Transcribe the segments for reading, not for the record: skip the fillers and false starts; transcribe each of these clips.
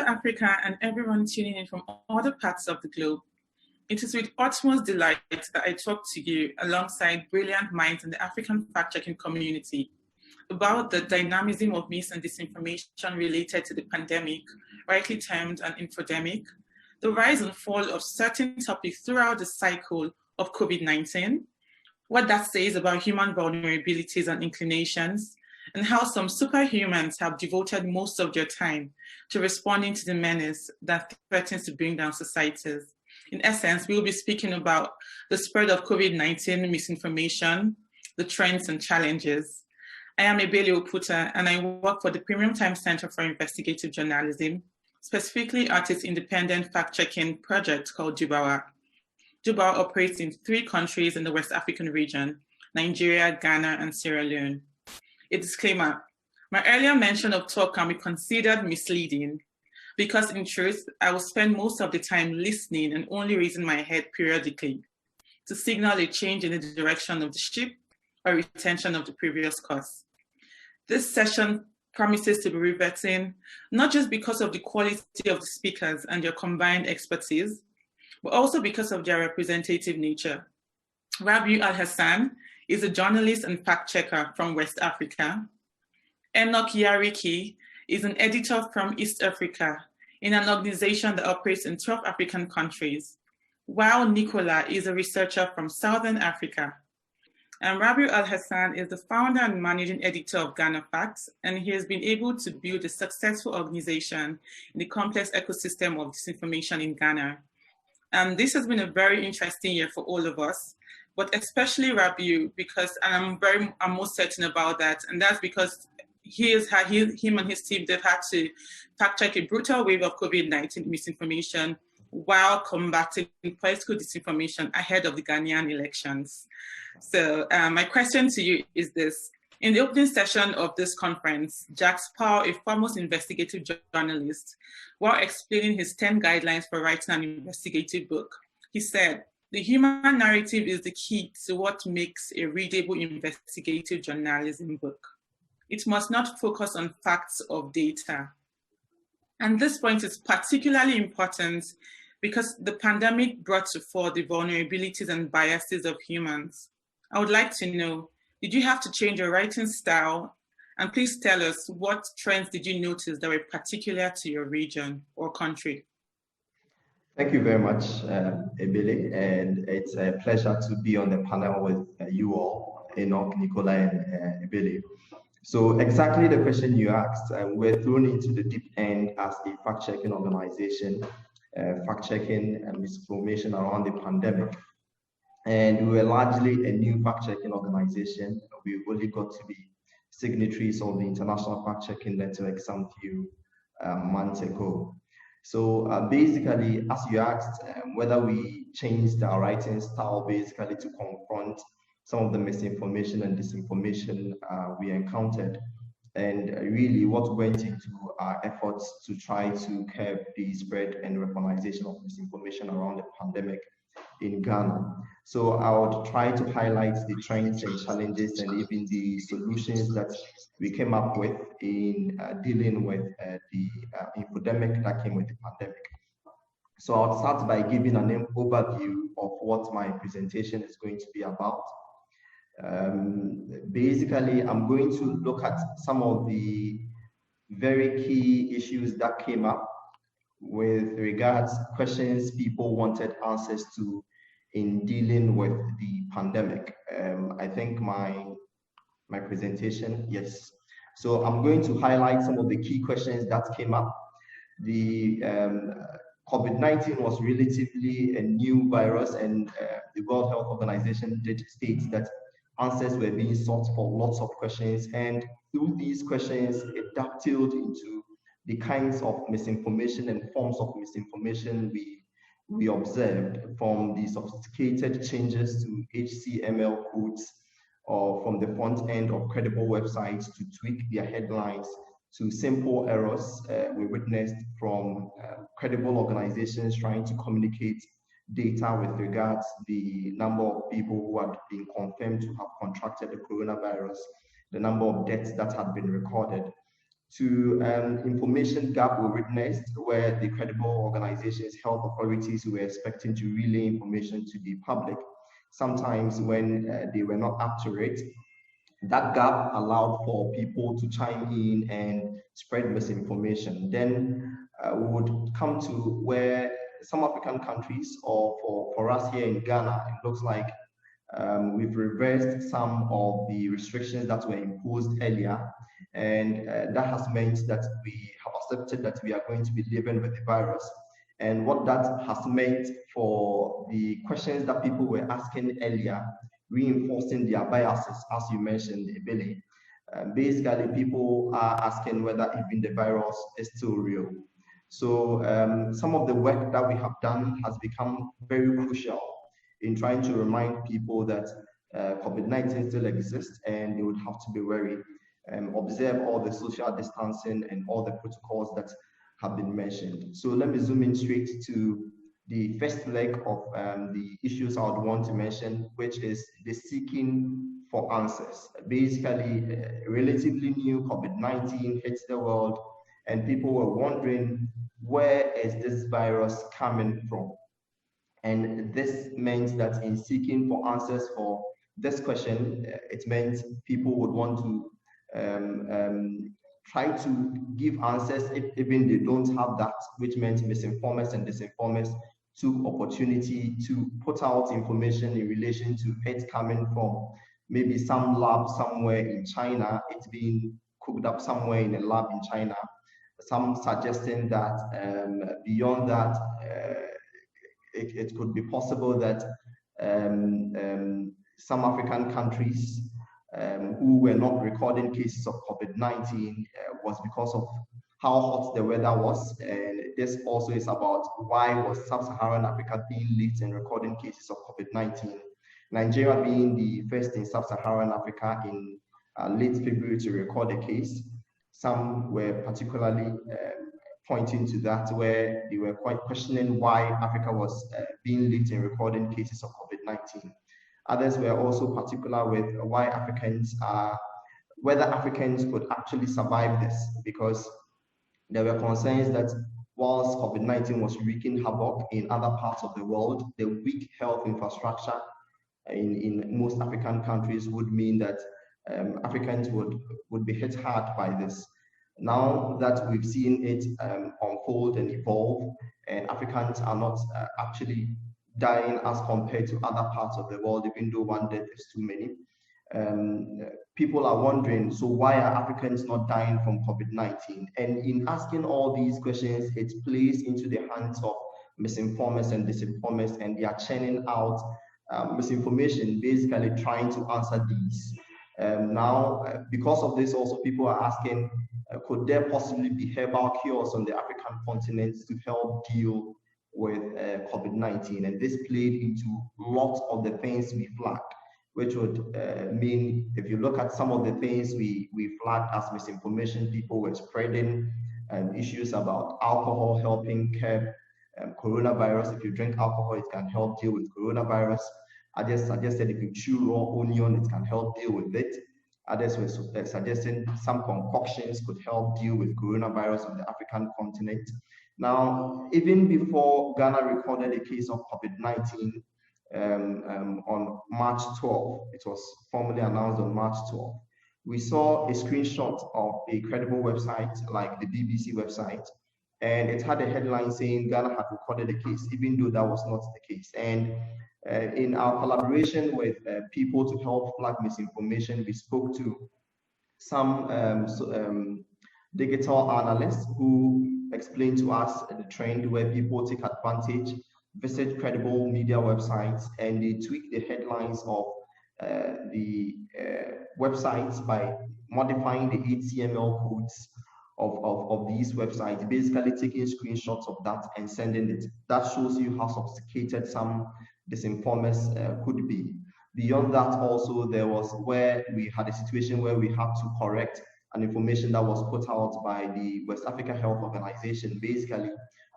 Africa and everyone tuning in from other parts of the globe. It is with utmost delight that I talk to you alongside brilliant minds in the African fact-checking community about the dynamism of mis and disinformation related to the pandemic, rightly termed an infodemic, the rise and fall of certain topics throughout the cycle of COVID-19, what that says about human vulnerabilities and inclinations, and how some superhumans have devoted most of their time to responding to the menace that threatens to bring down societies. In essence, we will be speaking about the spread of COVID-19 misinformation, the trends and challenges. I am Ebele Oputa, and I work for the Premium Time Center for Investigative Journalism, specifically at its independent fact-checking project called Dubawa. Dubawa operates in 3 countries in the West African region: Nigeria, Ghana, and Sierra Leone. A disclaimer: my earlier mention of talk can be considered misleading because in truth, I will spend most of the time listening and only raising my head periodically to signal a change in the direction of the ship or retention of the previous course. This session promises to be riveting, not just because of the quality of the speakers and their combined expertise, but also because of their representative nature. Rabiu Al-Hassan is a journalist and fact checker from West Africa. Enoch Yariki is an editor from East Africa in an organization that operates in 12 African countries, while Nicola is a researcher from Southern Africa. And Rabiu Al-Hassan is the founder and managing editor of GhanaFact, and he has been able to build a successful organization in the complex ecosystem of disinformation in Ghana. And this has been a very interesting year for all of us, but especially Rabiu, because I'm most certain about that, and that's because him and his team, they've had to fact check a brutal wave of COVID-19 misinformation while combating political disinformation ahead of the Ghanaian elections. So my question to you is this: in the opening session of this conference, Jacques Powell, a foremost investigative journalist, while explaining his 10 guidelines for writing an investigative book, he said, "The human narrative is the key to what makes a readable investigative journalism book. It must not focus on facts or data." And this point is particularly important because the pandemic brought to fore the vulnerabilities and biases of humans. I would like to know, did you have to change your writing style? And please tell us, what trends did you notice that were particular to your region or country? Thank you very much, Ebele, and it's a pleasure to be on the panel with you all, Enoch, Nicola, and Ebele. So exactly the question you asked, we're thrown into the deep end as a fact-checking organization, fact-checking misinformation around the pandemic. And we were largely a new fact-checking organization. We only got to be signatories of the International Fact-Checking Network some few months ago. So basically, as you asked, whether we changed our writing style basically to confront some of the misinformation and disinformation we encountered, and really what went into our efforts to try to curb the spread and weaponization of misinformation around the pandemic in Ghana. So I would try to highlight the trends and challenges and even the solutions that we came up with in dealing with the epidemic that came with the pandemic. So I'll start by giving an overview of what my presentation is going to be about. Basically, I'm going to look at some of the very key issues that came up with regards questions people wanted answers to in dealing with the pandemic. I think my presentation, yes. So I'm going to highlight some of the key questions that came up. The COVID-19 was relatively a new virus, and the World Health Organization did state that answers were being sought for lots of questions, and through these questions, it dovetailed into the kinds of misinformation and forms of misinformation we observed, from the sophisticated changes to HTML codes, or from the front end of credible websites to tweak their headlines, to simple errors we witnessed from credible organizations trying to communicate data with regards to the number of people who had been confirmed to have contracted the coronavirus, the number of deaths that had been recorded. to information gap we witnessed, where the credible organizations, health authorities were expecting to relay information to the public, sometimes when they were not up to it. That gap allowed for people to chime in and spread misinformation. Then we would come to where some African countries, or for us here in Ghana, it looks like we've reversed some of the restrictions that were imposed earlier, and that has meant that we have accepted that we are going to be living with the virus. And what that has meant for the questions that people were asking earlier, reinforcing their biases, as you mentioned, Billy. Basically, people are asking whether even the virus is still real. So some of the work that we have done has become very crucial in trying to remind people that COVID-19 still exists and they would have to be wary, observe all the social distancing and all the protocols that have been mentioned. So let me zoom in straight to the first leg of the issues I would want to mention, which is the seeking for answers. Basically, relatively new COVID-19 hits the world, and people were wondering, where is this virus coming from? And this meant that in seeking for answers for this question, it meant people would want to try to give answers if even they don't have that, which meant misinformers and disinformers took opportunity to put out information in relation to it coming from maybe some lab somewhere in China, it's being cooked up somewhere in a lab in China, some suggesting that beyond that, it could be possible that some African countries who were not recording cases of COVID-19 was because of how hot the weather was. And this also is about why was Sub-Saharan Africa being late in recording cases of COVID-19. Nigeria being the first in Sub-Saharan Africa in late February to record a case. Some were particularly pointing to that, where they were quite questioning why Africa was being late in recording cases of COVID-19. Others were also particular with why whether Africans could actually survive this, because there were concerns that whilst COVID-19 was wreaking havoc in other parts of the world, the weak health infrastructure in most African countries would mean that Africans would be hit hard by this. Now that we've seen it unfold and evolve, and Africans are not actually dying as compared to other parts of the world, even though one death is too many, people are wondering, so why are Africans not dying from COVID-19? And in asking all these questions, it plays into the hands of misinformers and disinformers, and they are churning out misinformation, basically trying to answer these. Now, because of this, also people are asking, could there possibly be herbal cures on the African continent to help deal with COVID-19? And this played into lots of the things we flagged, which would mean, if you look at some of the things we flagged as misinformation, people were spreading issues about alcohol helping curb coronavirus. If you drink alcohol, it can help deal with coronavirus. I just suggested if you chew raw onion, it can help deal with it. Others were suggesting some concoctions could help deal with coronavirus on the African continent. Now, even before Ghana recorded a case of COVID-19 on March 12, it was formally announced on March 12, we saw a screenshot of a credible website like the BBC website, and it had a headline saying Ghana had recorded a case, even though that was not the case. And in our collaboration with people to help flag misinformation, we spoke to some digital analysts who explained to us the trend where people take advantage, visit credible media websites, and they tweak the headlines of the websites by modifying the HTML codes of these websites, basically taking screenshots of that and sending it. That shows you how sophisticated some disinformers could be. Beyond that, also, there was where we had a situation where we had to correct an information that was put out by the West Africa Health Organization, basically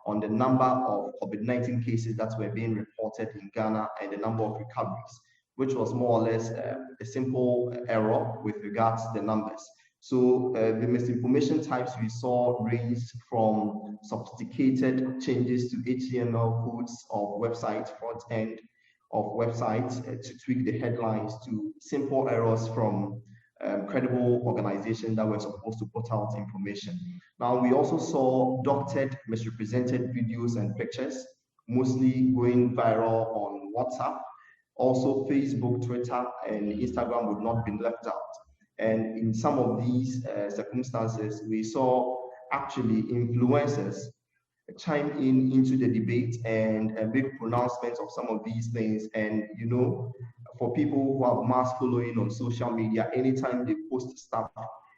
on the number of COVID-19 cases that were being reported in Ghana and the number of recoveries, which was more or less a simple error with regards to the numbers. So the misinformation types we saw ranged from sophisticated changes to HTML codes of websites, front end of websites to tweak the headlines, to simple errors from credible organizations that were supposed to put out information. Now, we also saw doctored, misrepresented videos and pictures, mostly going viral on WhatsApp. Also, Facebook, Twitter, and Instagram would not be left out. And in some of these circumstances, we saw actually influencers chime into the debate and make pronouncements of some of these things. And, you know, for people who have mass following on social media, anytime they post stuff,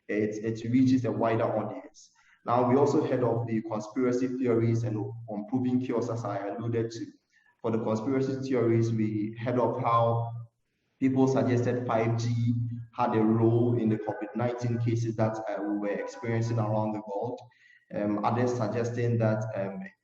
it reaches a wider audience. Now, we also heard of the conspiracy theories and unproven cures, as I alluded to. For the conspiracy theories, we heard of how people suggested 5G had a role in the COVID-19 cases that we were experiencing around the world. Others suggesting that,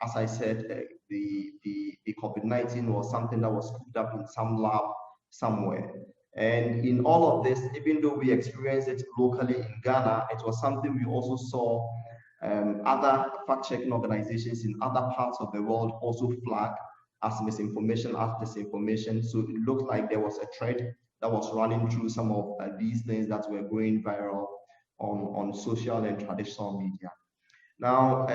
as I said, the COVID-19 was something that was cooked up in some lab somewhere. And in all of this, even though we experienced it locally in Ghana, it was something we also saw other fact-checking organizations in other parts of the world also flag as misinformation, as disinformation. So it looked like there was a thread that was running through some of these things that were going viral on social and traditional media. Now,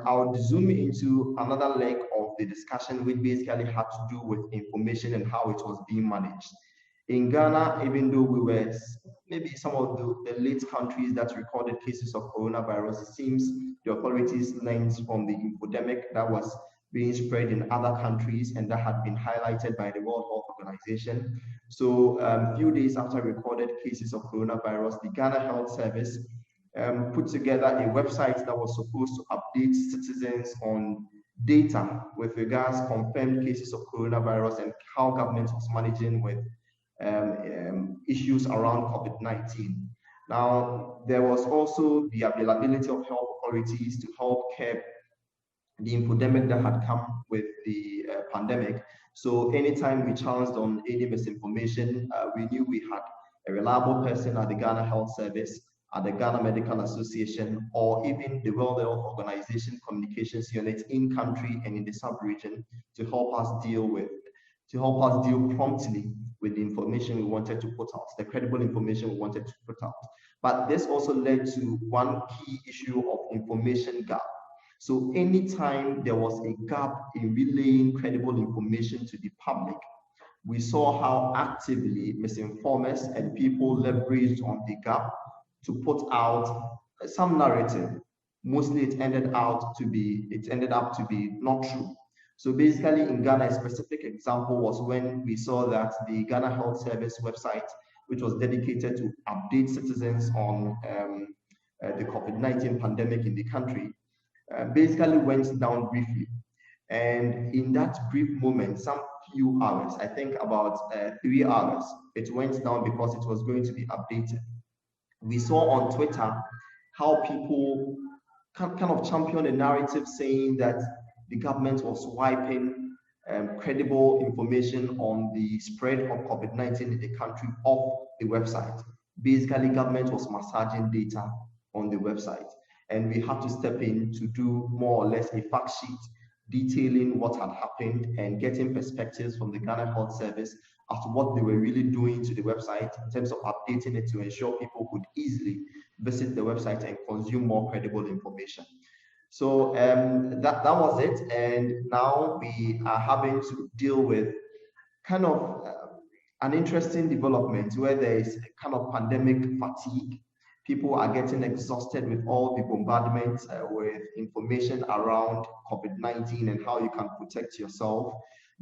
I'll zoom into another leg of the discussion, which basically had to do with information and how it was being managed. In Ghana, even though we were maybe some of the late countries that recorded cases of coronavirus, it seems the authorities learned from the infodemic that was being spread in other countries and that had been highlighted by the World Health Organization. So a few days after recorded cases of coronavirus, the Ghana Health Service put together a website that was supposed to update citizens on data with regards to confirmed cases of coronavirus and how government was managing with issues around COVID-19. Now, there was also the availability of health authorities to help curb the infodemic that had come with the pandemic. So anytime we chanced on any misinformation, we knew we had a reliable person at the Ghana Health Service, at the Ghana Medical Association, or even the World Health Organization communications unit in country and in the sub-region to help us deal promptly with the information we wanted to put out, the credible information we wanted to put out. But this also led to one key issue of information gap. So anytime there was a gap in relaying credible information to the public, we saw how actively misinformers and people leveraged on the gap to put out some narrative. Mostly it ended up to be not true. So basically in Ghana, a specific example was when we saw that the Ghana Health Service website, which was dedicated to update citizens on the COVID-19 pandemic in the country, basically went down briefly. And in that brief moment, some few hours, I think about 3 hours, it went down because it was going to be updated. We saw on Twitter how people kind of championed a narrative saying that the government was wiping credible information on the spread of COVID-19 in the country off the website. Basically, government was massaging data on the website. And we had to step in to do more or less a fact sheet detailing what had happened and getting perspectives from the Ghana Health Service as to what they were really doing to the website in terms of updating it to ensure people could easily visit the website and consume more credible information. So that was it. And now we are having to deal with kind of an interesting development where there is a kind of pandemic fatigue. People are getting exhausted with all the bombardment with information around COVID-19 and how you can protect yourself.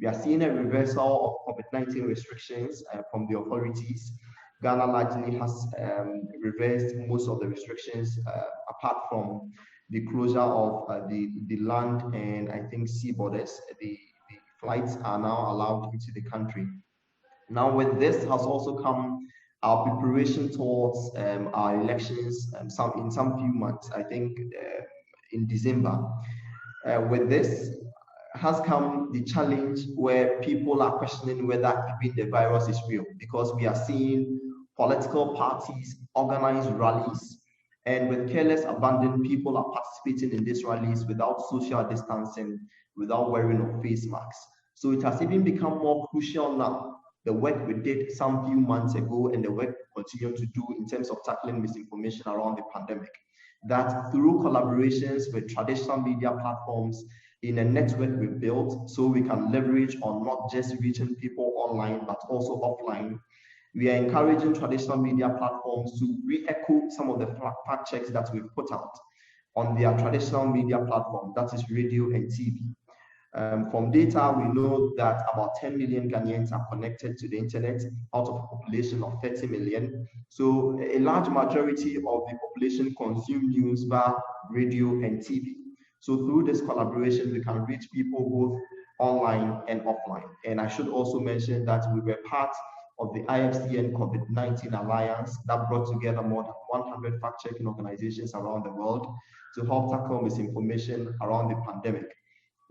We are seeing a reversal of COVID-19 restrictions from the authorities. Ghana largely has reversed most of the restrictions apart from the closure of the land and I think sea borders. The flights are now allowed into the country. Now with this has also come our preparation towards our elections in some few months, I think in December. With this has come the challenge where people are questioning whether even the virus is real, because we are seeing political parties organize rallies And with careless abandon, people are participating in these rallies without social distancing, without wearing of face masks. So it has even become more crucial now, the work we did some few months ago and the work we continue to do in terms of tackling misinformation around the pandemic, that through collaborations with traditional media platforms in a network we built, so we can leverage on not just reaching people online, but also offline. We are encouraging traditional media platforms to re-echo some of the fact checks that we've put out on their traditional media platform, that is radio and TV. From data, we know that about 10 million Ghanaians are connected to the internet out of a population of 30 million. So a large majority of the population consume news via radio and TV. So through this collaboration, we can reach people both online and offline. And I should also mention that we were part of the IFCN COVID-19 Alliance that brought together more than 100 fact-checking organizations around the world to help tackle misinformation around the pandemic.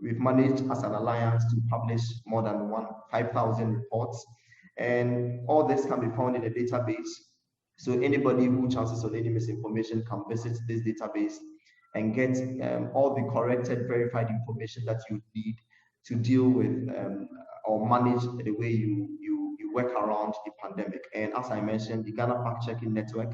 We've managed as an alliance to publish more than 5,000 reports, and all this can be found in a database. So anybody who chances on any misinformation can visit this database and get all the corrected, verified information that you need to deal with or manage the way you work around the pandemic. And as I mentioned, the Ghana Fact Checking Network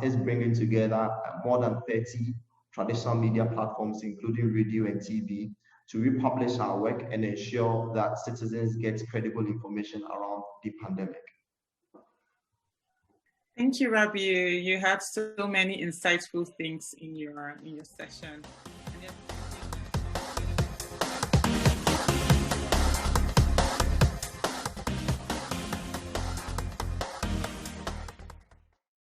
is bringing together more than 30 traditional media platforms, including radio and TV, to republish our work and ensure that citizens get credible information around the pandemic. Thank you, Rabi. You had so many insightful things in your session.